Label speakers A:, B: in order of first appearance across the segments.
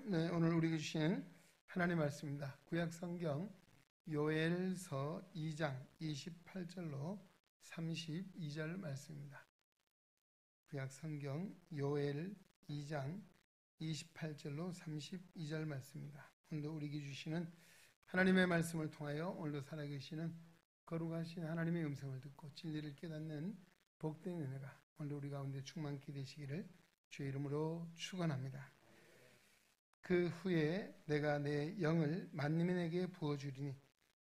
A: 네, 오늘 우리에게 주신 하나님의 말씀입니다. 구약 성경 요엘서 2장 28절로 32절 말씀입니다. 구약 성경 요엘 2장 28절로 32절 말씀입니다. 오늘도 우리에게 주시는 하나님의 말씀을 통하여 오늘도 살아계시는 거룩하신 하나님의 음성을 듣고 진리를 깨닫는 복된 은혜가 오늘도 우리 가운데 충만케 되시기를 주의 이름으로 축원합니다. 그 후에 내가 내 영을 만민에게 부어주리니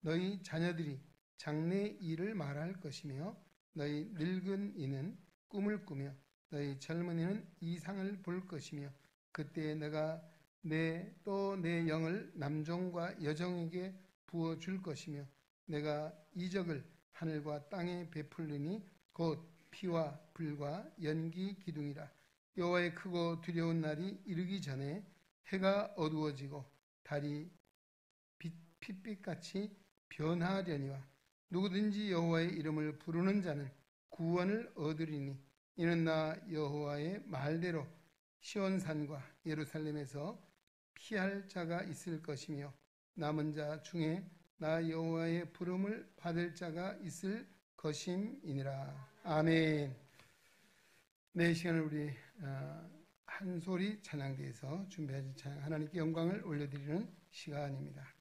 A: 너희 자녀들이 장래 일을 말할 것이며 너희 늙은 이는 꿈을 꾸며 너희 젊은이는 이상을 볼 것이며 그때 내가 내 영을 남종과 여종에게 부어줄 것이며 내가 이적을 하늘과 땅에 베풀리니 곧 피와 불과 연기 기둥이라. 여호와의 크고 두려운 날이 이르기 전에 해가 어두워지고 달이 핏빛같이 변하려니와 누구든지 여호와의 이름을 부르는 자는 구원을 얻으리니 이는 나 여호와의 말대로 시온산과 예루살렘에서 피할 자가 있을 것이며 남은 자 중에 나 여호와의 부름을 받을 자가 있을 것임이니라. 아멘. 네, 시간을 우리 한 소리 찬양대에서 준비하신 찬양 하나님께 영광을 올려드리는 시간입니다.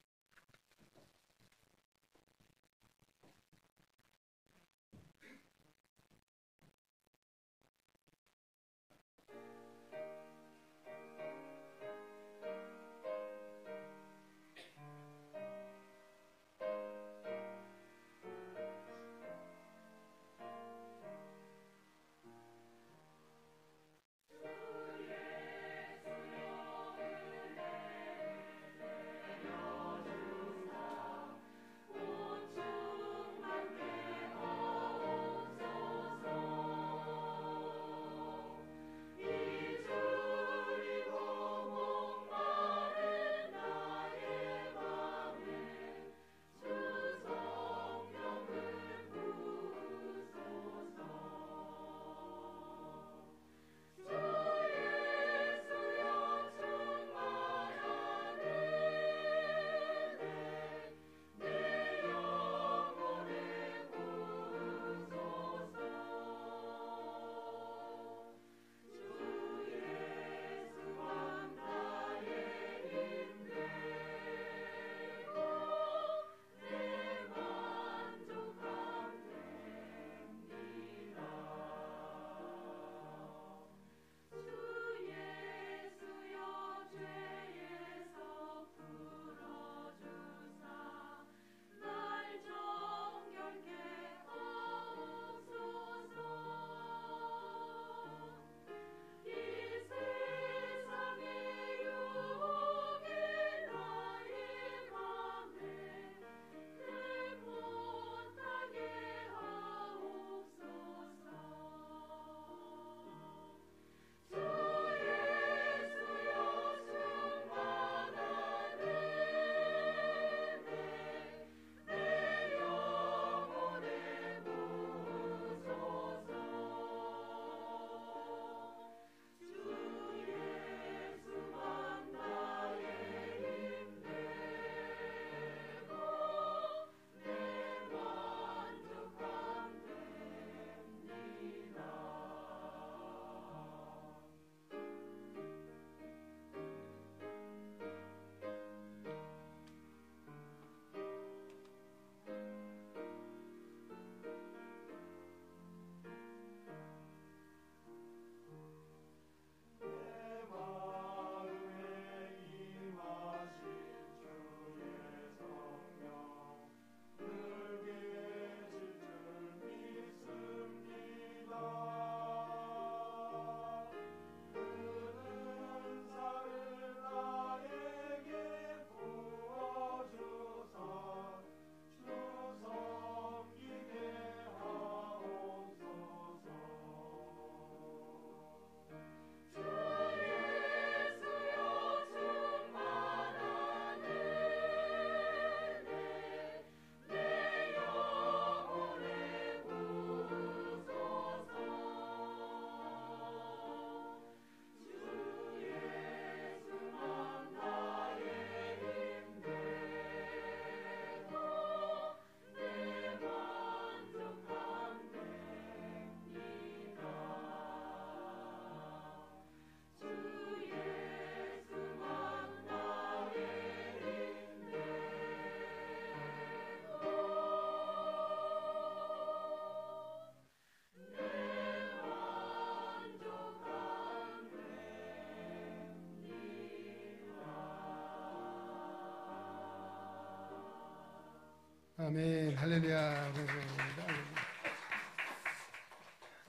A: 아멘. 할렐루야.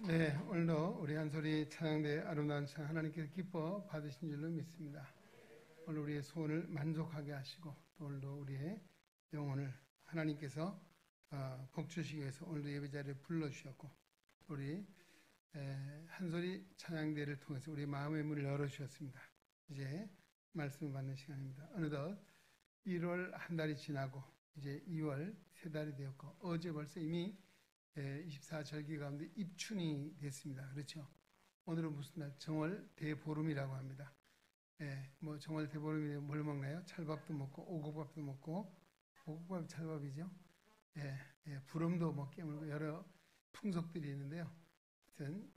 A: 네, 오늘도 우리 한소리 찬양대 아름다운 찬양 하나님께서 기뻐 받으신 줄로 믿습니다. 오늘 우리의 소원을 만족하게 하시고 또 오늘도 우리의 영혼을 하나님께서 복 주시기 위해서 오늘도 예배 자리에 불러주셨고 우리 한소리 찬양대를 통해서 우리 마음의 문을 열어주셨습니다. 이제 말씀을 받는 시간입니다. 어느덧 1월 한 달이 지나고 이제 2월 세 달이 되었고 어제 벌써 이미 24절기 가운데 입춘이 됐습니다. 그렇죠? 오늘은 무슨 날? 정월 대보름이라고 합니다. 뭐 정월 대보름이 뭘 먹나요? 찰밥도 먹고 오곡밥도 먹고 오곡밥 찰밥이죠. 부름도 뭐 깨물고 여러 풍속들이 있는데요. 하여튼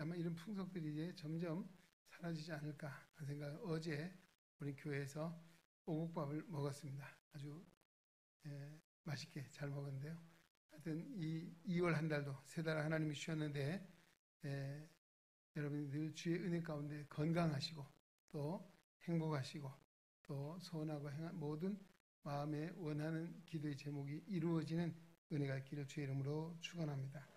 A: 아마 이런 풍속들이 이제 점점 사라지지 않을까 하는 생각. 어제 우리 교회에서 오곡밥을 먹었습니다. 아주 맛있게 잘 먹었는데요. 하여튼 이 2월 한 달도 세 달 하나님이 주셨는데 여러분이 늘 주의 은혜 가운데 건강하시고 또 행복하시고 또 소원하고 행한 모든 마음에 원하는 기도의 제목이 이루어지는 은혜가 있기를 주의 이름으로 축원합니다.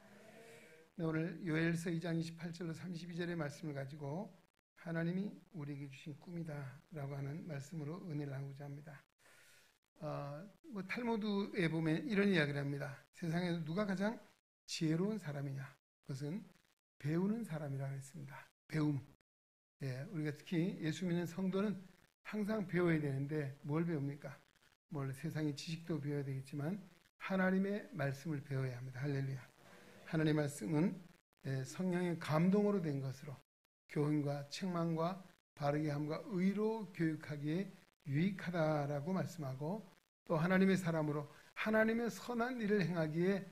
A: 네, 오늘 요엘서 2장 28절로 32절의 말씀을 가지고 하나님이 우리에게 주신 꿈이다 라고 하는 말씀으로 은혜를 나누고자 합니다. 뭐 탈무드에 보면 이런 이야기를 합니다. 세상에서 누가 가장 지혜로운 사람이냐? 그것은 배우는 사람이라고 했습니다. 배움. 우리가 특히 예수 믿는 성도는 항상 배워야 되는데 뭘 배웁니까? 세상의 지식도 배워야 되겠지만 하나님의 말씀을 배워야 합니다. 할렐루야. 하나님의 말씀은 성령의 감동으로 된 것으로 교훈과 책망과 바르게 함과 의로 교육하기에 유익하다라고 말씀하고 또 하나님의 사람으로 하나님의 선한 일을 행하기에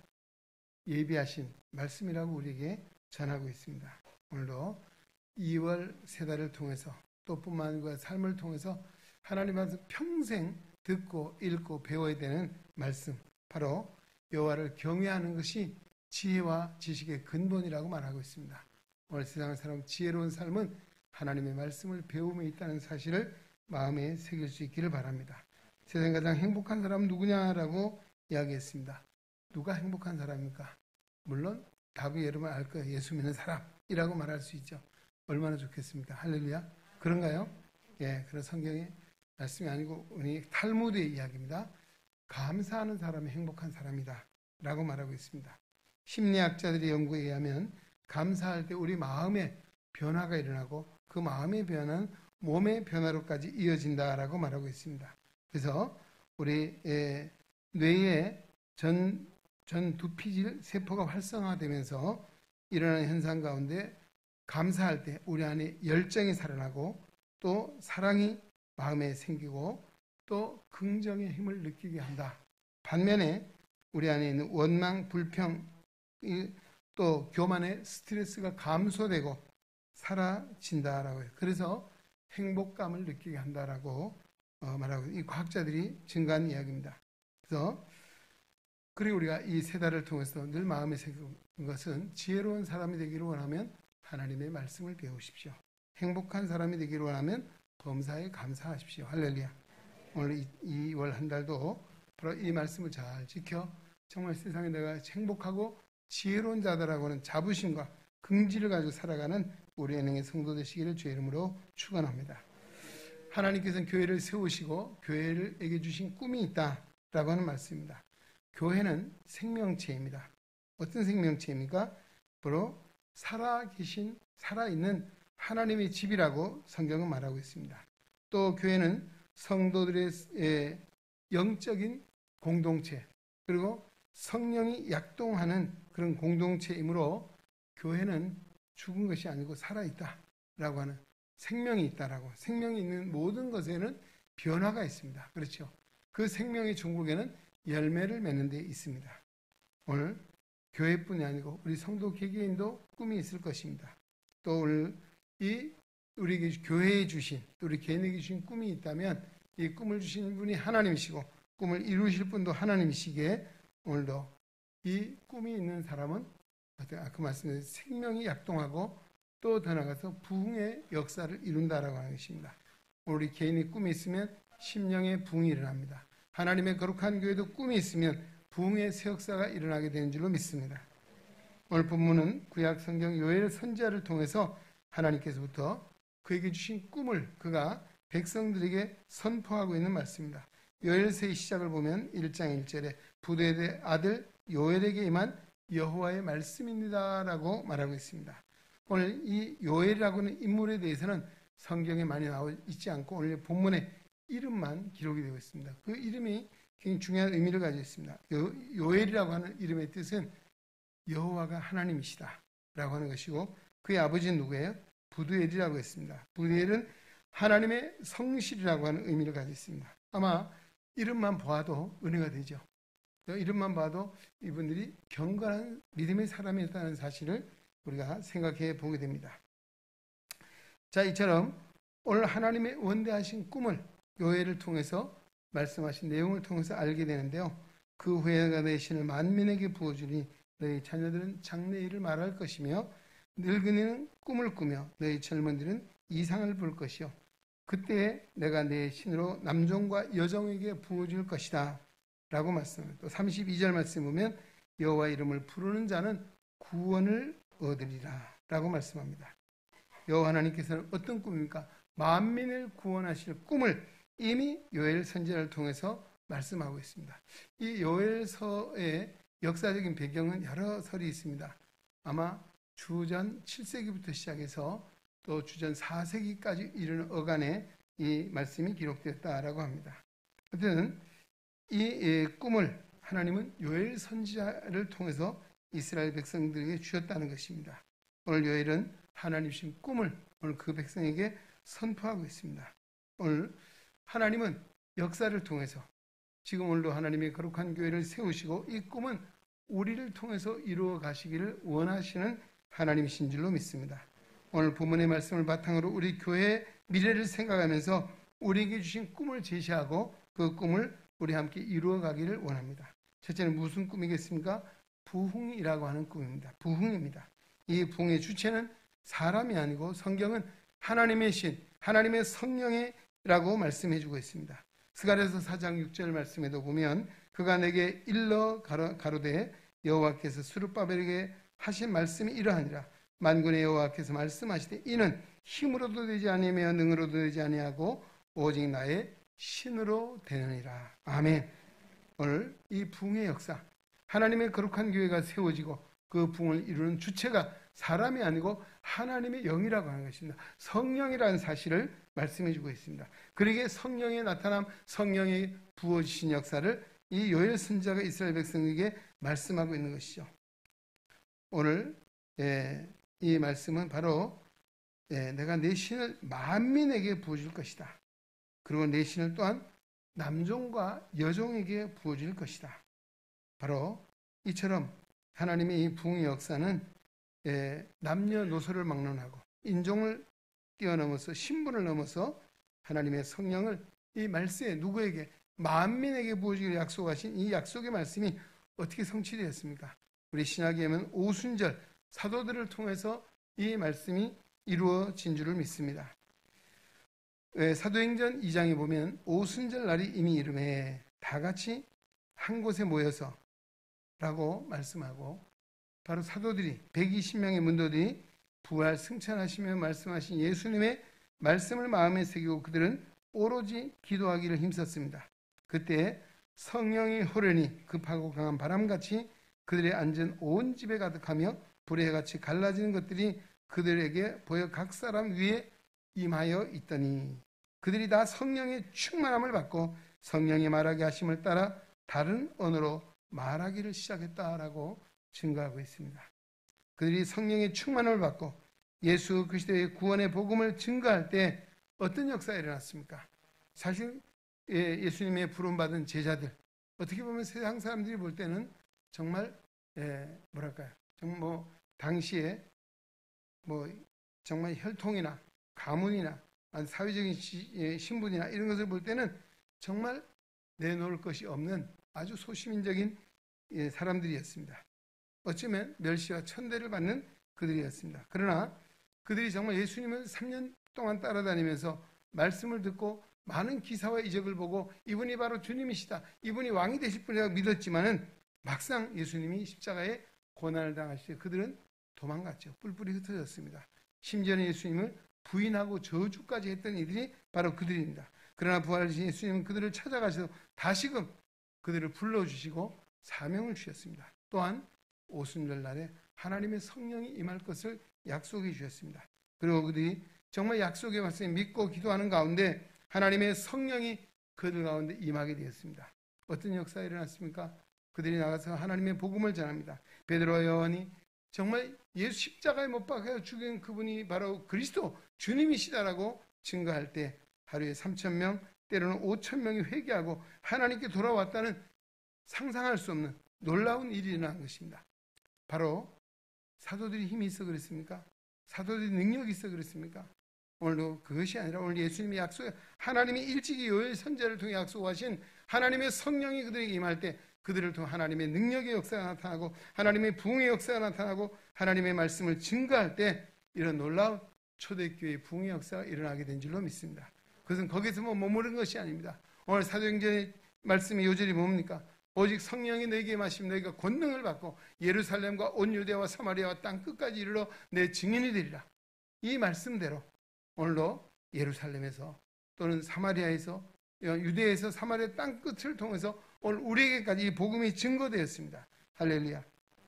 A: 예비하신 말씀이라고 우리에게 전하고 있습니다. 오늘도 2월 세 달을 통해서 또 뿐만 아니라 삶을 통해서 하나님 앞에서 평생 듣고 읽고 배워야 되는 말씀, 바로 여호와를 경외하는 것이 지혜와 지식의 근본이라고 말하고 있습니다. 오늘 세상 사람 지혜로운 삶은 하나님의 말씀을 배움에 있다는 사실을 마음에 새길 수 있기를 바랍니다. 세상 가장 행복한 사람은 누구냐라고 이야기했습니다. 누가 행복한 사람입니까? 물론 답이 여러분 알 거예요. 예수 믿는 사람이라고 말할 수 있죠. 얼마나 좋겠습니까? 할렐루야. 그런가요? 그런 성경의 말씀이 아니고 우리 탈무드의 이야기입니다. 감사하는 사람이 행복한 사람이다 라고 말하고 있습니다. 심리학자들의 연구에 의하면 감사할 때 우리 마음에 변화가 일어나고 그 마음의 변화는 몸의 변화로까지 이어진다라고 말하고 있습니다. 그래서 우리 뇌의 전 두피질 세포가 활성화되면서 일어나는 현상 가운데 감사할 때 우리 안에 열정이 살아나고 또 사랑이 마음에 생기고 또 긍정의 힘을 느끼게 한다. 반면에 우리 안에 있는 원망, 불평, 또 교만의 스트레스가 감소되고 사라진다라고 해요. 그래서 행복감을 느끼게 한다라고 말하고 이 과학자들이 증거한 이야기입니다. 그리고 우리가 이 세 달을 통해서 늘 마음에 새긴 것은 지혜로운 사람이 되기를 원하면 하나님의 말씀을 배우십시오. 행복한 사람이 되기를 원하면 범사에 감사하십시오. 할렐루야. 오늘 2월 한 달도 바로 이 말씀을 잘 지켜 정말 세상에 내가 행복하고 지혜로운 자들하고 하는 자부심과 긍지를 가지고 살아가는 우리 은행의 성도 되시기를 주의 이름으로 축원합니다. 하나님께서는 교회를 세우시고 교회에게 주신 꿈이 있다라고 하는 말씀입니다. 교회는 생명체입니다. 어떤 생명체입니까? 바로 살아있는 하나님의 집이라고 성경은 말하고 있습니다. 또 교회는 성도들의 영적인 공동체 그리고 성령이 약동하는 그런 공동체이므로 교회는 죽은 것이 아니고 살아있다라고 하는 생명이 있다라고. 생명이 있는 모든 것에는 변화가 있습니다. 그렇죠? 그 생명의 종국에는 열매를 맺는 데 있습니다. 오늘 교회뿐이 아니고 우리 성도 개개인도 꿈이 있을 것입니다. 또 오늘 우리에게 교회에 주신 우리 개인에게 주신 꿈이 있다면 이 꿈을 주신 분이 하나님이시고 꿈을 이루실 분도 하나님이시기에 오늘도 이 꿈이 있는 사람은 아까 말씀드린 생명이 약동하고 또 더 나아가서 부흥의 역사를 이룬다라고 하는 것입니다. 우리 개인이 꿈이 있으면 심령의 부흥이 일어납니다. 하나님의 거룩한 교회도 꿈이 있으면 부흥의 새 역사가 일어나게 되는 줄로 믿습니다. 오늘 본문은 구약 성경 요엘 선지자를 통해서 하나님께서부터 그에게 주신 꿈을 그가 백성들에게 선포하고 있는 말씀입니다. 요엘서의 시작을 보면 1장 1절에 부두의 아들 요엘에게 임한 여호와의 말씀입니다 라고 말하고 있습니다. 오늘 이 요엘이라고 하는 인물에 대해서는 성경에 많이 나와 있지 않고 오늘 본문에 이름만 기록이 되어 있습니다. 그 이름이 굉장히 중요한 의미를 가지고 있습니다. 요엘이라고 하는 이름의 뜻은 여호와가 하나님이시다 라고 하는 것이고 그의 아버지는 누구예요? 부두엘이라고 했습니다. 부두엘은 하나님의 성실이라고 하는 의미를 가지고 있습니다. 아마 이름만 봐도 은혜가 되죠. 이름만 봐도 이분들이 경건한 믿음의 사람이었다는 사실을 우리가 생각해 보게 됩니다. 자, 이처럼 오늘 하나님의 원대하신 꿈을 요엘을 통해서 말씀하신 내용을 통해서 알게 되는데요. 그 후에 내 신을 만민에게 부어주니 너희 자녀들은 장래일을 말할 것이며 늙은이는 꿈을 꾸며 너희 젊은이들은 이상을 볼 것이요 그때 내가 내 신으로 남종과 여종에게 부어줄 것이다 라고 말씀합니다. 또 32절 말씀 보면 여호와 이름을 부르는 자는 구원을 얻으리라 라고 말씀합니다. 여호와 하나님께서는 어떤 꿈입니까? 만민을 구원하실 꿈을 이미 요엘 선지자를 통해서 말씀하고 있습니다. 이 요엘서의 역사적인 배경은 여러 설이 있습니다. 아마 주전 7세기부터 시작해서 또 주전 4세기까지 이르는 어간에 이 말씀이 기록되었다라고 합니다. 어쨌든 이 꿈을 하나님은 요엘 선지자를 통해서 이스라엘 백성들에게 주셨다는 것입니다. 오늘 요엘은 하나님 주신 꿈을 오늘 그 백성에게 선포하고 있습니다. 오늘 하나님은 역사를 통해서 지금 오늘도 하나님의 거룩한 교회를 세우시고 이 꿈은 우리를 통해서 이루어 가시기를 원하시는 하나님이신 줄로 믿습니다. 오늘 본문의 말씀을 바탕으로 우리 교회의 미래를 생각하면서 우리에게 주신 꿈을 제시하고 그 꿈을 우리 함께 이루어 가기를 원합니다. 첫째는 무슨 꿈이겠습니까? 부흥이라고 하는 꿈입니다. 부흥입니다. 이 부흥의 주체는 사람이 아니고 성경은 하나님의 신, 하나님의 성령이라고 말씀해 주고 있습니다. 스가랴서 4장 6절 말씀에도 보면 그가 내게 일러 가로되 여호와께서 스룹바벨에게 하신 말씀이 이러하니라. 만군의 여호와께서 말씀하시되 이는 힘으로도 되지 아니하며 능으로도 되지 아니하고 오직 나의 신으로 되느니라. 아멘. 오늘 이 부흥의 역사, 하나님의 거룩한 교회가 세워지고 그 부흥을 이루는 주체가 사람이 아니고 하나님의 영이라고 하는 것입니다. 성령이라는 사실을 말씀해 주고 있습니다. 그러기에 성령의 나타남, 성령이 부어주신 역사를 이 요엘 선지자가 이스라엘 백성에게 말씀하고 있는 것이죠. 오늘 이 말씀은 바로 내가 내 신을 만민에게 부어줄 것이다. 그리고 내 신을 또한 남종과 여종에게 부어줄 것이다. 바로 이처럼 하나님의 이 부흥의 역사는 남녀노소를 막론하고 인종을 뛰어넘어서 신분을 넘어서 하나님의 성령을 이 말씀에 누구에게 만민에게 부어주기를 약속하신 이 약속의 말씀이 어떻게 성취되었습니까? 우리 신약에 보면 오순절 사도들을 통해서 이 말씀이 이루어진 줄을 믿습니다. 사도행전 2장에 보면 오순절 날이 이미 이름에 다 같이 한 곳에 모여서 라고 말씀하고 바로 사도들이 120명의 문도들이 부활 승천하시며 말씀하신 예수님의 말씀을 마음에 새기고 그들은 오로지 기도하기를 힘썼습니다. 그때 성령이 호련히 급하고 강한 바람같이 그들의 앉은 온 집에 가득하며 불의 해같이 갈라지는 것들이 그들에게 보여 각 사람 위에 임하여 있더니 그들이 다 성령의 충만함을 받고 성령이 말하게 하심을 따라 다른 언어로 말하기를 시작했다라고 증거하고 있습니다. 그들이 성령의 충만함을 받고 예수 그리스도의 구원의 복음을 증거할 때 어떤 역사가 일어났습니까? 사실 예수님의 부름받은 제자들, 어떻게 보면 세상 사람들이 볼 때는 정말 뭐랄까요? 정말 당시에 정말 혈통이나 가문이나 사회적인 신분이나 이런 것을 볼 때는 정말 내놓을 것이 없는 아주 소시민적인 사람들이었습니다. 어쩌면 멸시와 천대를 받는 그들이었습니다. 그러나 그들이 정말 예수님을 3년 동안 따라다니면서 말씀을 듣고 많은 기사와 이적을 보고 이분이 바로 주님이시다, 이분이 왕이 되실 분이라고 믿었지만은 막상 예수님이 십자가에 고난을 당하실 때 그들은 도망갔죠. 뿔뿔이 흩어졌습니다. 심지어는 예수님을 부인하고 저주까지 했던 이들이 바로 그들입니다. 그러나 부활하신 예수님은 그들을 찾아가셔서 다시금 그들을 불러주시고 사명을 주셨습니다. 또한 오순절 날에 하나님의 성령이 임할 것을 약속해 주셨습니다. 그리고 그들이 정말 약속의 말씀을 믿고 기도하는 가운데 하나님의 성령이 그들 가운데 임하게 되었습니다. 어떤 역사가 일어났습니까? 그들이 나가서 하나님의 복음을 전합니다. 베드로와 요한이 정말 예수 십자가에 못 박혀 죽인 그분이 바로 그리스도 주님이시다라고 증거할 때 하루에 3,000명, 때로는 5,000명이 회개하고 하나님께 돌아왔다는 상상할 수 없는 놀라운 일이 일어난 것입니다. 바로 사도들이 힘이 있어 그랬습니까? 사도들이 능력이 있어 그랬습니까? 오늘도 그것이 아니라 오늘 예수님이 하나님이 일찍이 요엘 선지자를 통해 약속하신 하나님의 성령이 그들에게 임할 때 그들을 통해 하나님의 능력의 역사가 나타나고 하나님의 부흥의 역사가 나타나고 하나님의 말씀을 증거할 때 이런 놀라운 초대교회의 부흥의 역사가 일어나게 된 줄로 믿습니다. 그것은 거기서 머무른 것이 아닙니다. 오늘 사도행전의 말씀이 요절이 뭡니까? 오직 성령이 너에게 임하시면 너희가 권능을 받고 예루살렘과 온 유대와 사마리아와 땅 끝까지 이르러 내 증인이 되리라. 이 말씀대로 오늘도 예루살렘에서 또는 사마리아에서 유대에서 사마리아 땅 끝을 통해서 오늘 우리에게까지 이 복음이 증거되었습니다. 할렐루야.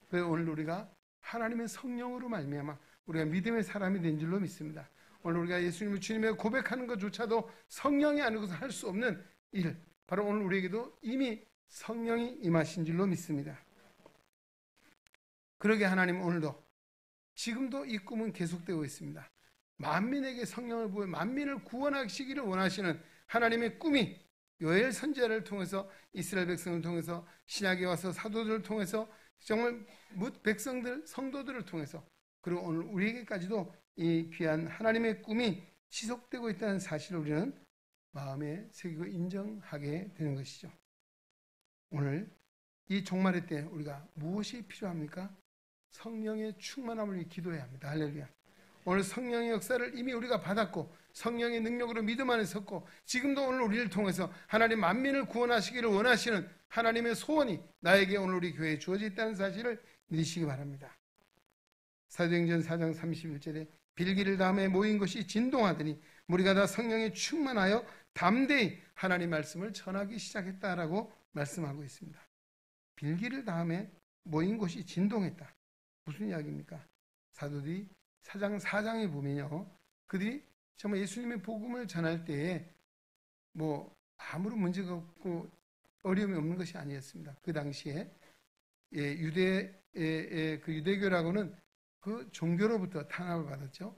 A: 그래서 오늘 우리가 하나님의 성령으로 말미암아 우리가 믿음의 사람이 된 줄로 믿습니다. 오늘 우리가 예수님을 주님의 고백하는 것조차도 성령이 아니고서 할 수 없는 일, 바로 오늘 우리에게도 이미 성령이 임하신 줄로 믿습니다. 그러게 하나님은 오늘도 지금도 이 꿈은 계속되고 있습니다. 만민에게 성령을 부어 만민을 구원하시기를 원하시는 하나님의 꿈이 요엘 선지자를 통해서 이스라엘 백성을 통해서 신약에 와서 사도들을 통해서 정말 백성들 성도들을 통해서 그리고 오늘 우리에게까지도 이 귀한 하나님의 꿈이 지속되고 있다는 사실을 우리는 마음에 새기고 인정하게 되는 것이죠. 오늘 이 종말의 때 우리가 무엇이 필요합니까? 성령의 충만함을 기도해야 합니다. 할렐루야. 오늘 성령의 역사를 이미 우리가 받았고 성령의 능력으로 믿음 안에 섰고 지금도 오늘 우리를 통해서 하나님 만민을 구원하시기를 원하시는 하나님의 소원이 나에게 오늘 우리 교회에 주어져 있다는 사실을 믿으시기 바랍니다. 사도행전 4장 31절에 빌기를 다음에 모인 것이 진동하더니 무리가 다 성령에 충만하여 담대히 하나님 말씀을 전하기 시작했다라고 말씀하고 있습니다. 빌기를 다음에 모인 것이 진동했다. 무슨 이야기입니까? 사도들이 4장 4장에 보면요, 그들이 정말 예수님의 복음을 전할 때에 아무런 문제가 없고 어려움이 없는 것이 아니었습니다. 그 당시에 유대교라고는 그 종교로부터 탄압을 받았죠.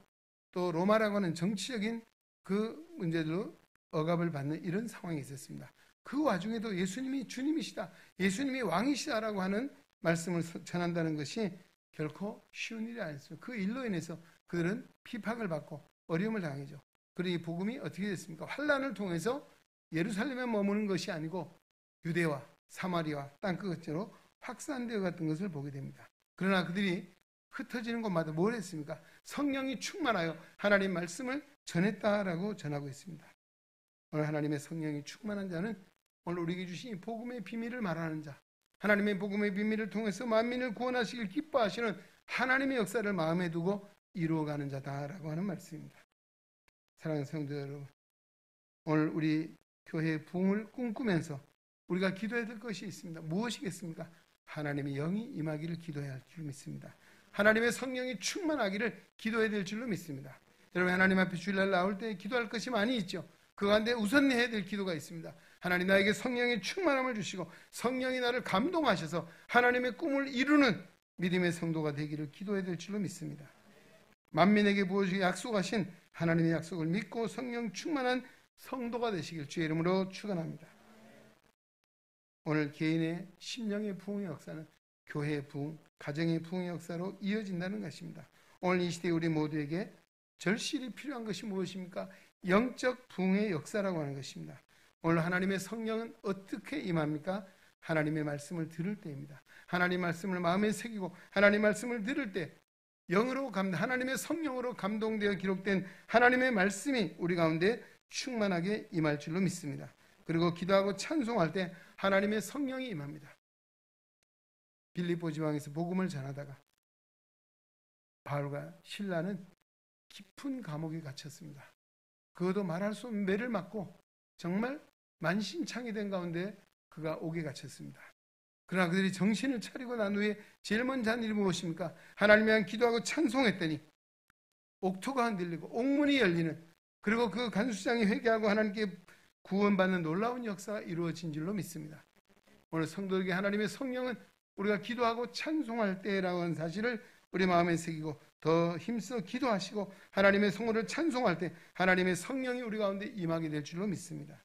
A: 또 로마라고 하는 정치적인 그 문제들로 억압을 받는 이런 상황이 있었습니다. 그 와중에도 예수님이 주님이시다, 예수님이 왕이시다라고 하는 말씀을 전한다는 것이 결코 쉬운 일이 아니었습니다. 그 일로 인해서 그들은 핍박을 받고 어려움을 당하죠. 그리고 이 복음이 어떻게 됐습니까? 환란을 통해서 예루살렘에 머무는 것이 아니고 유대와 사마리아 땅끝으로 확산되어 갔던 것을 보게 됩니다. 그러나 그들이 흩어지는 곳마다 뭘 했습니까? 성령이 충만하여 하나님 말씀을 전했다라고 전하고 있습니다. 오늘 하나님의 성령이 충만한 자는 오늘 우리에게 주신 복음의 비밀을 말하는 자, 하나님의 복음의 비밀을 통해서 만민을 구원하시길 기뻐하시는 하나님의 역사를 마음에 두고 이루어가는 자다라고 하는 말씀입니다. 사랑하는 성도 여러분, 오늘 우리 교회의 부흥을 꿈꾸면서 우리가 기도해야 될 것이 있습니다. 무엇이겠습니까? 하나님의 영이 임하기를 기도해야 할 줄 믿습니다. 하나님의 성령이 충만하기를 기도해야 될 줄로 믿습니다. 여러분, 하나님 앞에 주일날 나올 때 기도할 것이 많이 있죠. 그 가운데 우선 해야 될 기도가 있습니다. 하나님, 나에게 성령의 충만함을 주시고 성령이 나를 감동하셔서 하나님의 꿈을 이루는 믿음의 성도가 되기를 기도해야 될 줄로 믿습니다. 만민에게 부어주기 약속하신 하나님의 약속을 믿고 성령 충만한 성도가 되시길 주의 이름으로 축원합니다. 오늘 개인의 심령의 부흥의 역사는 교회의 부흥, 가정의 부흥의 역사로 이어진다는 것입니다. 오늘 이 시대에 우리 모두에게 절실히 필요한 것이 무엇입니까? 영적 부흥의 역사라고 하는 것입니다. 오늘 하나님의 성령은 어떻게 임합니까? 하나님의 말씀을 들을 때입니다. 하나님 말씀을 마음에 새기고 하나님 말씀을 들을 때 하나님의 성령으로 감동되어 기록된 하나님의 말씀이 우리 가운데 충만하게 임할 줄로 믿습니다. 그리고 기도하고 찬송할 때 하나님의 성령이 임합니다. 빌립보 지방에서 복음을 전하다가 바울과 실라는 깊은 감옥에 갇혔습니다. 그것도 말할 수 없는 매를 맞고 정말 만신창이 된 가운데 그가 옥에 갇혔습니다. 그러나 그들이 정신을 차리고 난 후에 제일 먼저 한 일이 무엇입니까? 하나님에 대한 기도하고 찬송했더니 옥토가 흔들리고 옥문이 열리는, 그리고 그 간수장이 회개하고 하나님께 구원받는 놀라운 역사가 이루어진 줄로 믿습니다. 오늘 성도에게 하나님의 성령은 우리가 기도하고 찬송할 때라고 하는 사실을 우리 마음에 새기고 더 힘써 기도하시고 하나님의 성호를 찬송할 때 하나님의 성령이 우리 가운데 임하게 될 줄로 믿습니다.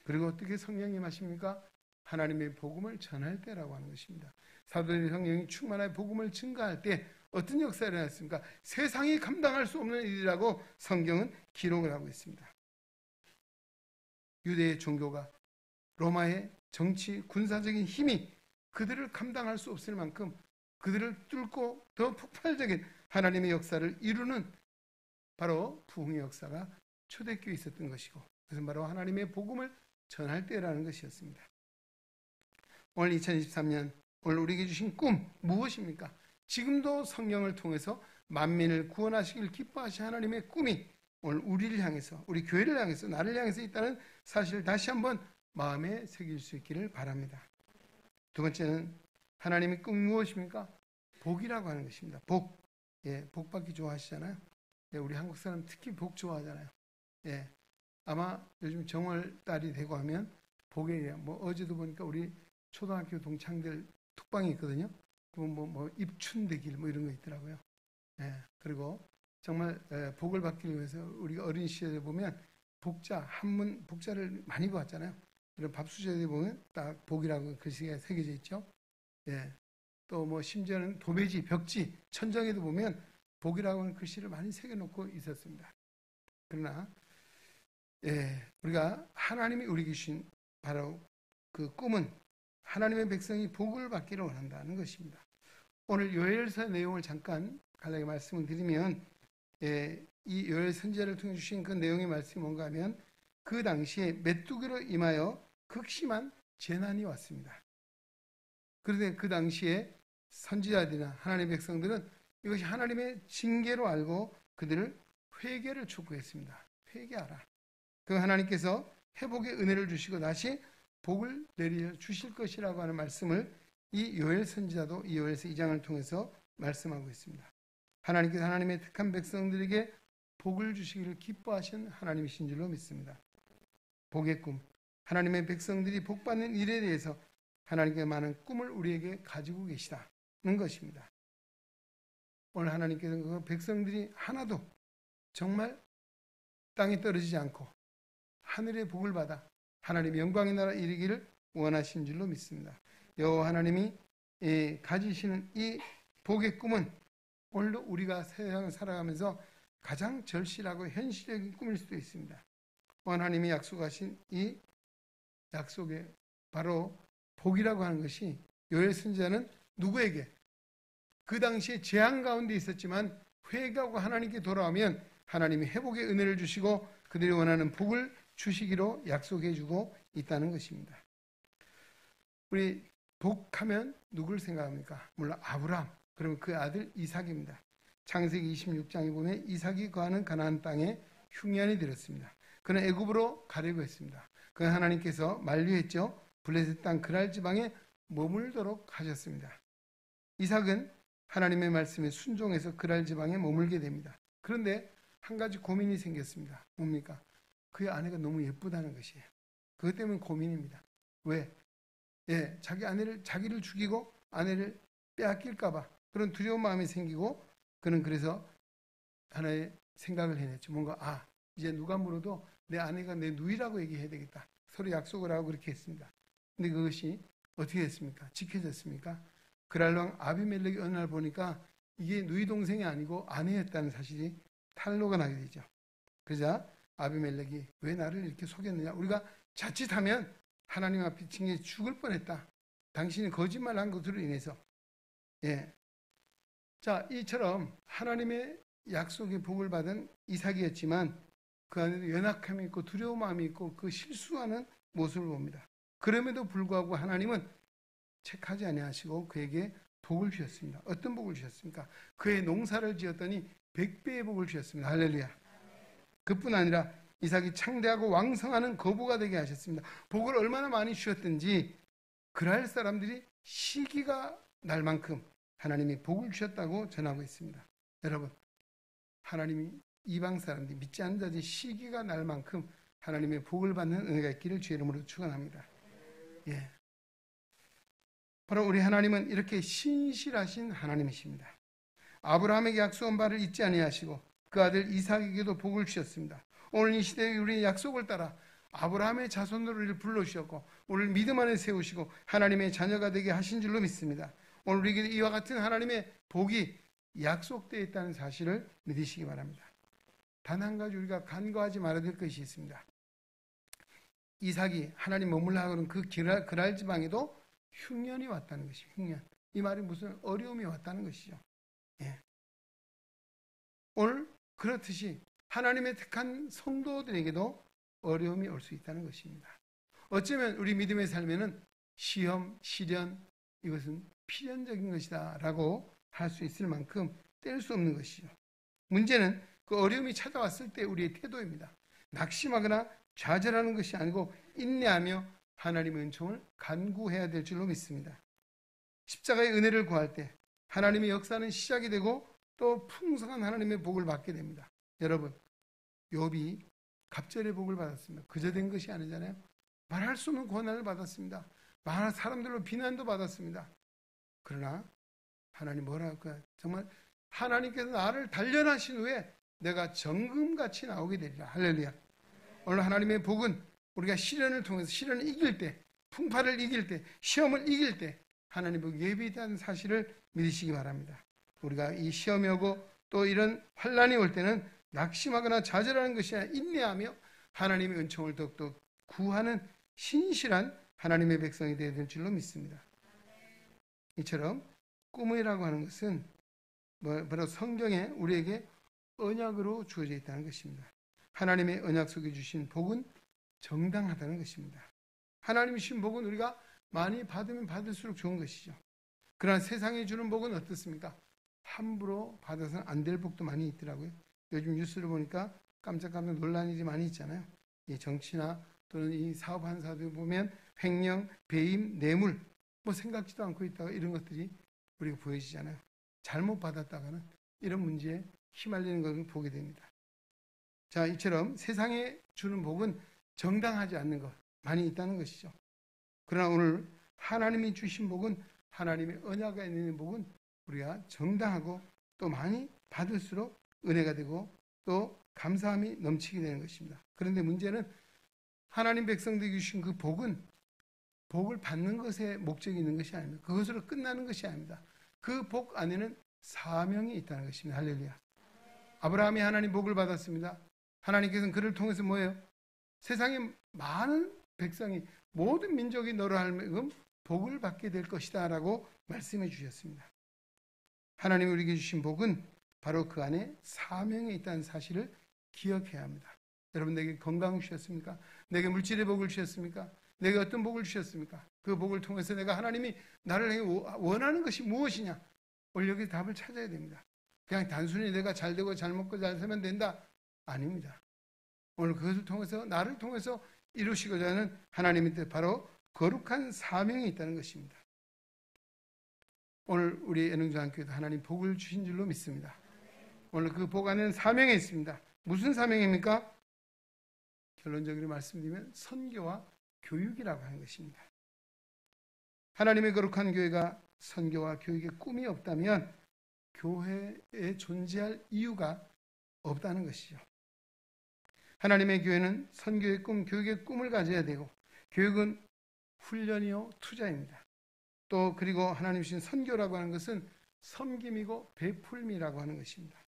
A: 그리고 어떻게 성령이 임하십니까? 하나님의 복음을 전할 때라고 하는 것입니다. 사도들의 성령이 충만하게 복음을 증가할 때 어떤 역사가 일어났습니까? 세상이 감당할 수 없는 일이라고 성경은 기록을 하고 있습니다. 유대의 종교가 로마의 정치, 군사적인 힘이 그들을 감당할 수 없을 만큼 그들을 뚫고 더 폭발적인 하나님의 역사를 이루는 바로 부흥의 역사가 초대교회에 있었던 것이고, 그것은 바로 하나님의 복음을 전할 때라는 것이었습니다. 오늘 2023년 오늘 우리에게 주신 꿈 무엇입니까? 지금도 성령을 통해서 만민을 구원하시길 기뻐하신 하나님의 꿈이 오늘 우리를 향해서, 우리 교회를 향해서, 나를 향해서 있다는 사실을 다시 한번 마음에 새길 수 있기를 바랍니다. 두 번째는 하나님의 꿈이 무엇입니까? 복이라고 하는 것입니다. 복. 예, 복 받기 좋아하시잖아요. 예, 우리 한국 사람 특히 복 좋아하잖아요. 예, 아마 요즘 정월달이 되고 하면 복에, 뭐 어제도 보니까 우리 초등학교 동창들 톡방이 있거든요. 그럼 뭐 입춘대길 뭐 이런 거 있더라고요. 예, 그리고 정말 복을 받기 위해서 우리가 어린 시절에 보면 복자, 한문 복자를 많이 보았잖아요. 이런 밥수저에 보면 딱 복이라고 글씨가 새겨져 있죠. 예, 또 뭐 심지어는 도배지, 벽지, 천장에도 보면 복이라고 하는 글씨를 많이 새겨놓고 있었습니다. 그러나 우리가 하나님이 우리에게 주신 바로 그 꿈은 하나님의 백성이 복을 받기를 원한다는 것입니다. 오늘 요엘서 내용을 잠깐 간략히 말씀을 드리면, 이 요엘 선지자를 통해 주신 그 내용의 말씀이 뭔가 하면 그 당시에 메뚜기로 임하여 극심한 재난이 왔습니다. 그런데 그 당시에 선지자들이나 하나님의 백성들은 이것이 하나님의 징계로 알고 그들을 회개를 촉구했습니다. 회개하라. 그 하나님께서 회복의 은혜를 주시고 다시 복을 내려 주실 것이라고 하는 말씀을 이 요엘 선지자도 이 요엘서 2장을 통해서 말씀하고 있습니다. 하나님께서 하나님의 택한 백성들에게 복을 주시기를 기뻐하신 하나님이신 줄로 믿습니다. 복의 꿈, 하나님의 백성들이 복받는 일에 대해서 하나님께 많은 꿈을 우리에게 가지고 계시다는 것입니다. 오늘 하나님께서는 그 백성들이 하나도 정말 땅에 떨어지지 않고 하늘의 복을 받아 하나님의 영광의 나라에 이르기를 원하신 줄로 믿습니다. 여호와 하나님이 가지시는 이 복의 꿈은 오늘도 우리가 세상을 살아가면서 가장 절실하고 현실적인 꿈일 수도 있습니다. 하나님이 약속하신 이 약속에 바로 복이라고 하는 것이 요엘 선지자는 누구에게? 그 당시에 재앙 가운데 있었지만 회개하고 하나님께 돌아오면 하나님이 회복의 은혜를 주시고 그들이 원하는 복을 주시기로 약속해 주고 있다는 것입니다. 우리 복하면 누굴 생각합니까? 물론 아브라함, 그러면 그 아들 이삭입니다. 창세기 26장에 보면 이삭이 거하는 가나안 땅에 흉년이 들었습니다. 그는 애굽으로 가려고 했습니다. 그 하나님께서 만류했죠. 블레셋 땅 그랄 지방에 머물도록 하셨습니다. 이삭은 하나님의 말씀에 순종해서 그랄 지방에 머물게 됩니다. 그런데 한 가지 고민이 생겼습니다. 뭡니까? 그의 아내가 너무 예쁘다는 것이에요. 그것 때문에 고민입니다. 왜? 자기 아내를, 자기를 죽이고 아내를 빼앗길까봐 그런 두려운 마음이 생기고 그는 그래서 하나의 생각을 해냈죠. 뭔가 이제 누가 물어도 내 아내가 내 누이라고 얘기해야 되겠다. 서로 약속을 하고 그렇게 했습니다. 근데 그것이 어떻게 됐습니까? 지켜졌습니까? 그랄왕 아비멜렉이 어느 날 보니까 이게 누이 동생이 아니고 아내였다는 사실이 탄로가 나게 되죠. 그러자 아비멜렉이 왜 나를 이렇게 속였느냐? 우리가 자칫하면 하나님 앞에 징계 죽을 뻔했다. 당신이 거짓말한 것으로 인해서. 자, 이처럼 하나님의 약속의 복을 받은 이삭이었지만 그 안에도 연약함이 있고 두려운 마음이 있고 그 실수하는 모습을 봅니다. 그럼에도 불구하고 하나님은 책하지 아니하시고 그에게 복을 주셨습니다. 어떤 복을 주셨습니까? 그의 농사를 지었더니 100배의 복을 주셨습니다. 할렐루야. 그뿐 아니라 이삭이 창대하고 왕성하는 거부가 되게 하셨습니다. 복을 얼마나 많이 주셨든지 그랄 사람들이 시기가 날 만큼 하나님이 복을 주셨다고 전하고 있습니다. 여러분, 하나님이 이방 사람들이 믿지 않는 자들이 시기가 날 만큼 하나님의 복을 받는 은혜가 있기를 주의 이름으로 축원합니다. 예. 바로 우리 하나님은 이렇게 신실하신 하나님이십니다. 아브라함에게 약속한 바를 잊지 아니하시고 그 아들 이삭에게도 복을 주셨습니다. 오늘 이 시대에 우리 약속을 따라 아브라함의 자손으로 우리를 불러주셨고 오늘 믿음 안에 세우시고 하나님의 자녀가 되게 하신 줄로 믿습니다. 오늘 우리에게 이와 같은 하나님의 복이 약속되어 있다는 사실을 믿으시기 바랍니다. 단 한 가지 우리가 간과하지 말아야 될 것이 있습니다. 이삭이 하나님 머물러 하는 그 그랄 지방에도 흉년이 왔다는 것이죠. 흉년. 이 말이 무슨 어려움이 왔다는 것이죠. 예. 오늘 그렇듯이 하나님의 택한 성도들에게도 어려움이 올 수 있다는 것입니다. 어쩌면 우리 믿음의 삶에는 시험, 시련 이것은 필연적인 것이다 라고 할 수 있을 만큼 뗄 수 없는 것이죠. 문제는 그 어려움이 찾아왔을 때 우리의 태도입니다. 낙심하거나 좌절하는 것이 아니고 인내하며 하나님의 은총을 간구해야 될 줄로 믿습니다. 십자가의 은혜를 구할 때 하나님의 역사는 시작이 되고 또 풍성한 하나님의 복을 받게 됩니다. 여러분, 욥이 갑절의 복을 받았습니다. 그저 된 것이 아니잖아요. 말할 수 없는 고난을 받았습니다. 많은 사람들로 비난도 받았습니다. 그러나 하나님 뭐라 할까요? 정말 하나님께서 나를 단련하신 후에 내가 정금같이 나오게 되리라. 할렐루야. 오늘 하나님의 복은 우리가 시련을 통해서 시련을 이길 때, 풍파를 이길 때, 시험을 이길 때 하나님의 예비된 사실을 믿으시기 바랍니다. 우리가 이 시험이 오고 또 이런 환난이 올 때는 낙심하거나 좌절하는 것이 아니라 인내하며 하나님의 은총을 더욱더 구하는 신실한 하나님의 백성이 되어야 될 줄로 믿습니다. 이처럼 꿈이라고 하는 것은 바로 성경에 우리에게 언약으로 주어져 있다는 것입니다. 하나님의 언약 속에 주신 복은 정당하다는 것입니다. 하나님이 주신 복은 우리가 많이 받으면 받을수록 좋은 것이죠. 그러나 세상에 주는 복은 어떻습니까? 함부로 받아서는 안 될 복도 많이 있더라고요. 요즘 뉴스를 보니까 깜짝깜짝 놀라는 일이 많이 있잖아요. 이 정치나 또는 이 사업하는 사람들 보면 횡령, 배임, 뇌물 생각지도 않고 있다가 이런 것들이 우리가 보여지잖아요. 잘못 받았다가는 이런 문제에 휘말리는 것을 보게 됩니다. 자, 이처럼 세상에 주는 복은 정당하지 않는 것 많이 있다는 것이죠. 그러나 오늘 하나님이 주신 복은 하나님의 언약에 있는 복은 우리가 정당하고 또 많이 받을수록 은혜가 되고 또 감사함이 넘치게 되는 것입니다. 그런데 문제는 하나님 백성들에게 주신 그 복은 복을 받는 것에 목적이 있는 것이 아닙니다. 그것으로 끝나는 것이 아닙니다. 그 복 안에는 사명이 있다는 것입니다. 할렐루야. 아브라함이 하나님 복을 받았습니다. 하나님께서는 그를 통해서 뭐예요? 세상의 많은 백성이 모든 민족이 너로 하여금 복을 받게 될 것이다 라고 말씀해 주셨습니다. 하나님이 우리에게 주신 복은 바로 그 안에 사명이 있다는 사실을 기억해야 합니다. 여러분, 내게 건강을 주셨습니까? 내게 물질의 복을 주셨습니까? 내게 어떤 복을 주셨습니까? 그 복을 통해서 내가 하나님이 나를 원하는 것이 무엇이냐? 오늘 여기 답을 찾아야 됩니다. 그냥 단순히 내가 잘 되고 잘 먹고 잘 살면 된다? 아닙니다. 오늘 그것을 통해서 나를 통해서 이루시고자 하는 하나님의 뜻, 바로 거룩한 사명이 있다는 것입니다. 오늘 우리 애능조한교회도 하나님 복을 주신 줄로 믿습니다. 오늘 그 복 안에는 사명이 있습니다. 무슨 사명입니까? 결론적으로 말씀드리면 선교와 교육이라고 하는 것입니다. 하나님의 거룩한 교회가 선교와 교육의 꿈이 없다면 교회에 존재할 이유가 없다는 것이죠. 하나님의 교회는 선교의 꿈, 교육의 꿈을 가져야 되고 교육은 훈련이요 투자입니다. 또 그리고 하나님 주신 선교라고 하는 것은 섬김이고 베풀미라고 하는 것입니다.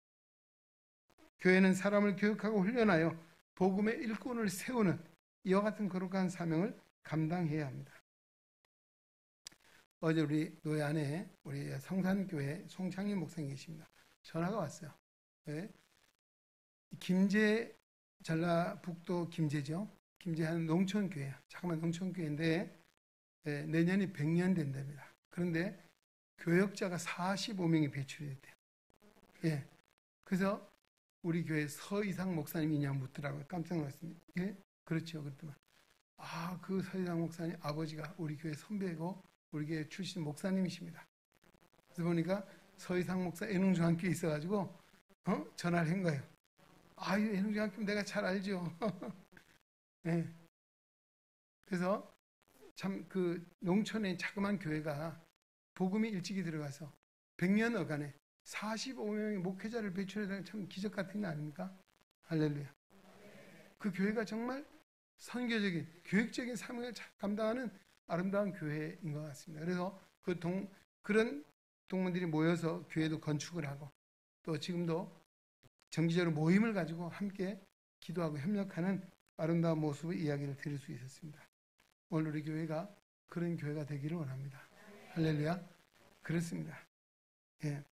A: 교회는 사람을 교육하고 훈련하여 복음의 일꾼을 세우는 이와 같은 거룩한 사명을 감당해야 합니다. 어제 우리 노예 안에 우리 성산교회 송창림 목사님 계십니다. 전화가 왔어요. 네? 김제 전라북도 김제죠. 김제하는 농촌교회, 잠깐만 농촌교회인데 내년이 100년 된답니다. 그런데 교역자가 45명이 배출이 됐대요. 예. 그래서 우리 교회 서이상 목사님이냐 묻더라고요. 깜짝 놀랐습니다. 예? 그렇죠. 그랬더만 그 서이상 목사님 아버지가 우리 교회 선배고 우리 교회 출신 목사님이십니다. 그래서 보니까 서이상 목사 애농중앙교에 있어가지고 전화를 한 거예요. 이 애농중앙교 내가 잘 알죠. 네. 그래서 참 그 농촌의 자그마한 교회가 복음이 일찍이 들어가서 100년 어간에 45명의 목회자를 배출해서 참 기적 같은 거 아닙니까? 할렐루야. 그 교회가 정말 선교적인 교육적인 사명을 감당하는 아름다운 교회인 것 같습니다. 그래서 그런 동문들이 모여서 교회도 건축을 하고 또 지금도 정기적으로 모임을 가지고 함께 기도하고 협력하는 아름다운 모습의 이야기를 들을 수 있었습니다. 오늘 우리 교회가 그런 교회가 되기를 원합니다. 할렐루야. 그렇습니다. 예.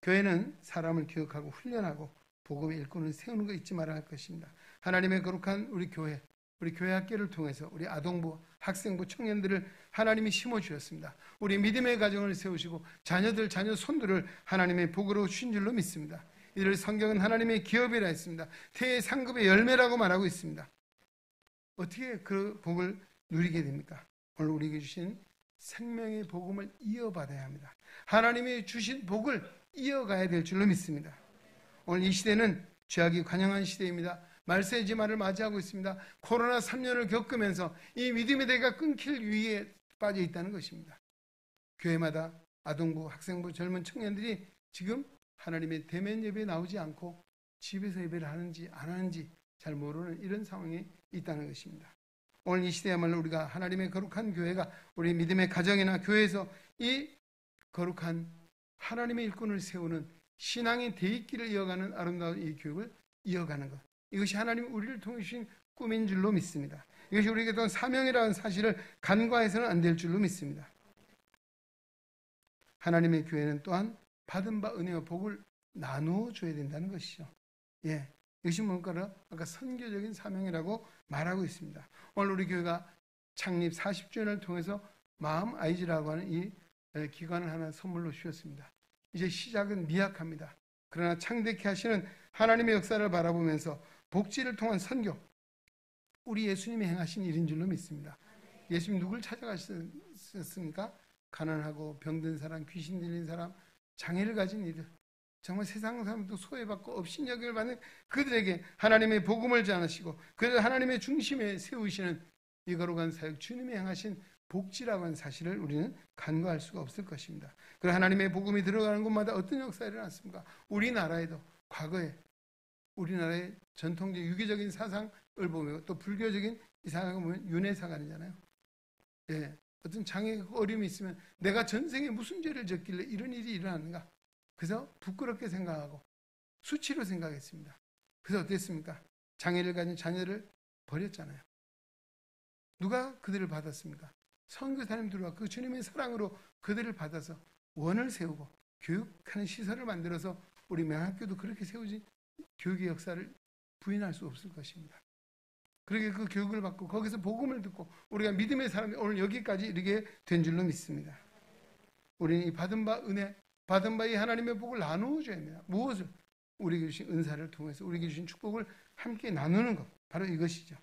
A: 교회는 사람을 교육하고 훈련하고 복음의 일꾼을 세우는 거 잊지 말아야 할 것입니다. 하나님의 거룩한 우리 교회 학교를 통해서 우리 아동부, 학생부, 청년들을 하나님이 심어주셨습니다. 우리 믿음의 가정을 세우시고 자녀 손들을 하나님의 복으로 주신 줄로 믿습니다. 이를 성경은 하나님의 기업이라 했습니다. 태의 상급의 열매라고 말하고 있습니다. 어떻게 그 복을 누리게 됩니까? 오늘 우리에게 주신 생명의 복음을 이어받아야 합니다. 하나님이 주신 복을 이어가야 될 줄로 믿습니다. 오늘 이 시대는 죄악이 관영한 시대입니다. 말세의 지말을 맞이하고 있습니다. 코로나 3년을 겪으면서 이 믿음의 대가 끊길 위기에 빠져 있다는 것입니다. 교회마다 아동부, 학생부, 젊은 청년들이 지금 하나님의 대면 예배에 나오지 않고 집에서 예배를 하는지 안 하는지 잘 모르는 이런 상황에 있다는 것입니다. 오늘 이 시대야말로 우리가 하나님의 거룩한 교회가 우리 믿음의 가정이나 교회에서 이 거룩한 하나님의 일꾼을 세우는 신앙의 대입기를 이어가는 아름다운 이 교육을 이어가는 것, 이것이 하나님이 우리를 통해 주신 꿈인 줄로 믿습니다. 이것이 우리에게 또 사명이라는 사실을 간과해서는 안 될 줄로 믿습니다. 하나님의 교회는 또한 받은 바 은혜와 복을 나누어 줘야 된다는 것이죠. 예, 이것이 뭔가 아까 선교적인 사명이라고 말하고 있습니다. 오늘 우리 교회가 창립 40주년을 통해서 마음 아이즈라고 하는 이 기관을 하나 선물로 주셨습니다. 이제 시작은 미약합니다. 그러나 창대케 하시는 하나님의 역사를 바라보면서 복지를 통한 선교, 우리 예수님이 행하신 일인 줄로 믿습니다. 예수님 누굴 찾아가셨습니까? 가난하고 병든 사람, 귀신 들린 사람, 장애를 가진 이들, 정말 세상 사람도 소외받고 업신여김을 받는 그들에게 하나님의 복음을 전하시고 그들 하나님의 중심에 세우시는 이 거룩한 사역, 주님이 행하신 복지라고 하는 사실을 우리는 간과할 수가 없을 것입니다. 그리고 하나님의 복음이 들어가는 곳마다 어떤 역사가 일어났습니까? 우리나라에도 과거에 우리나라의 전통적 유교적인 사상을 보면 또 불교적인 이 사상을 보면 윤회사관이잖아요. 예, 어떤 장애 어려움이 있으면 내가 전생에 무슨 죄를 졌길래 이런 일이 일어났는가? 그래서 부끄럽게 생각하고 수치로 생각했습니다. 그래서 어땠습니까? 장애를 가진 자녀를 버렸잖아요. 누가 그들을 받았습니까? 선교사님 들어와 그 주님의 사랑으로 그들을 받아서 원을 세우고 교육하는 시설을 만들어서 우리 명학교도 그렇게 세우지 교육의 역사를 부인할 수 없을 것입니다. 그렇게 그 교육을 받고 거기서 복음을 듣고 우리가 믿음의 사람이 오늘 여기까지 이르게 된 줄로 믿습니다. 우리는 이 받은 바 은혜, 받은 바 이 하나님의 복을 나누어 줘야 합니다. 무엇을? 우리에게 주신 은사를 통해서 우리에게 주신 축복을 함께 나누는 것, 바로 이것이죠.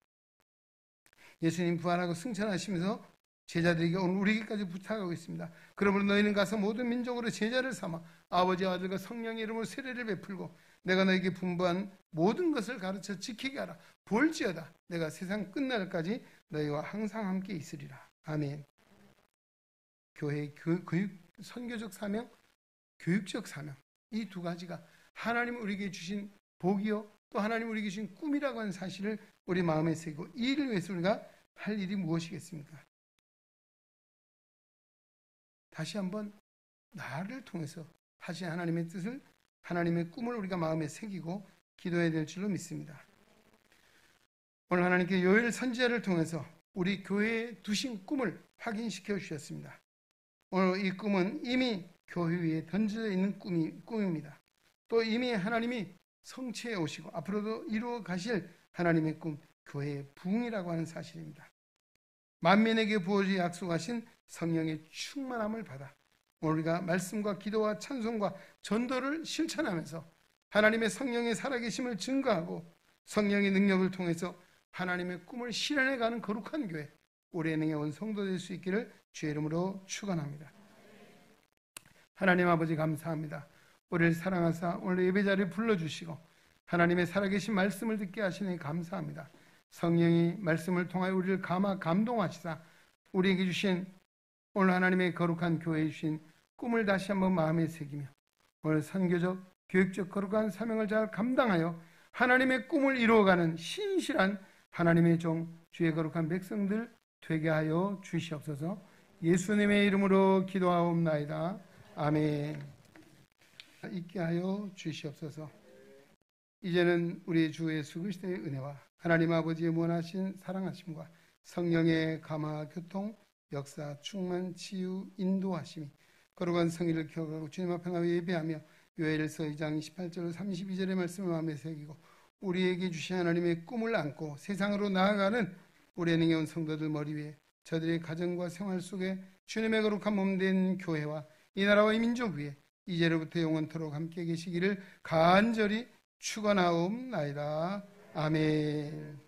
A: 예수님 부활하고 승천하시면서 제자들에게 오늘 우리에게까지 부탁하고 있습니다. 그러므로 너희는 가서 모든 민족으로 제자를 삼아 아버지와 아들과 성령의 이름으로 세례를 베풀고 내가 너에게 분부한 모든 것을 가르쳐 지키게 하라. 볼지어다 내가 세상 끝날까지 너희와 항상 함께 있으리라. 아멘. 교회의 교육, 선교적 사명, 교육적 사명, 이 두 가지가 하나님 우리에게 주신 복이요 또 하나님 우리에게 주신 꿈이라고 하는 사실을 우리 마음에 새기고 이 일을 위해서 우리가 할 일이 무엇이겠습니까? 다시 한번 나를 통해서 하신 하나님의 뜻을, 하나님의 꿈을 우리가 마음에 새기고 기도해야 될 줄로 믿습니다. 오늘 하나님께 요엘 선지자를 통해서 우리 교회에 두신 꿈을 확인시켜 주셨습니다. 오늘 이 꿈은 이미 교회 위에 던져져 있는 꿈입니다. 또 이미 하나님이 성취해 오시고 앞으로도 이루어 가실 하나님의 꿈, 교회의 부흥이라고 하는 사실입니다. 만민에게 부어지 약속하신 성령의 충만함을 받아 우리가 말씀과 기도와 찬송과 전도를 실천하면서 하나님의 성령의 살아계심을 증거하고 성령의 능력을 통해서 하나님의 꿈을 실현해가는 거룩한 교회, 올해 능에 온 성도 될 수 있기를 주의 이름으로 축원합니다. 하나님 아버지 감사합니다. 우리를 사랑하사 오늘 예배자를 불러주시고 하나님의 살아계신 말씀을 듣게 하시니 감사합니다. 성령이 말씀을 통하여 우리를 감동하시사 우리에게 주신 오늘 하나님의 거룩한 교회에 주신 꿈을 다시 한번 마음에 새기며 오늘 선교적, 교육적 거룩한 사명을 잘 감당하여 하나님의 꿈을 이루어가는 신실한 하나님의 종, 주의 거룩한 백성들 되게 하여 주시옵소서. 예수님의 이름으로 기도하옵나이다. 아멘. 있게 하여 주시옵소서. 이제는 우리 주 예수 그리스도의 은혜와 하나님 아버지의 무한하신 사랑하심과 성령의 감화, 교통, 역사, 충만, 치유, 인도하심이 거룩한 성의를 기억하고 주님 앞에 나와 예배하며 요엘서 2장 28절 32절의 말씀을 마음에 새기고 우리에게 주신 하나님의 꿈을 안고 세상으로 나아가는 우리 능에 온 성도들 머리 위에 저들의 가정과 생활 속에 주님의 거룩한 몸된 교회와 이 나라와 이 민족 위에 이제로부터 영원토록 함께 계시기를 간절히 축원하옵나이다. 아멘.